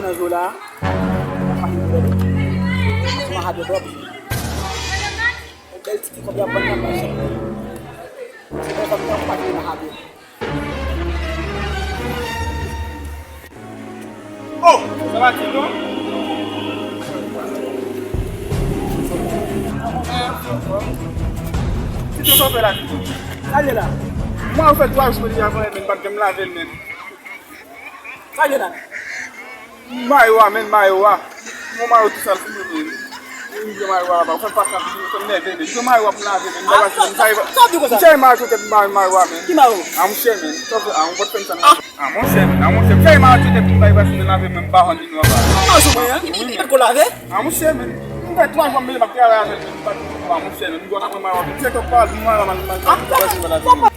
na zola. Mahal drop. Belt ko biya pa naman siya. Sino sa mga pati na habi. Oh, ça va Tito? Tito so fait là. Allez là. Moi en fait toi je me dis avant même pas de me laver même. Allez là. Maiwa men maiwa. Mo maiwa tout seul pour nous. Ndio maiwa ba fa pa ko ne de ndio maiwa pour laver men ba ba sai ba. Sai ma tout maiwa men. Ki maiwa. Am chemin. So am bot pen tan. Mon chemin. Sai ma tout maiwa ba pour laver men ba hondi no ba. Ma so ya. Ko laver? Am chemin. Ngai toi fa me ba kala men ba mon chemin. Ngo na maiwa. Tu te parles maiwa man.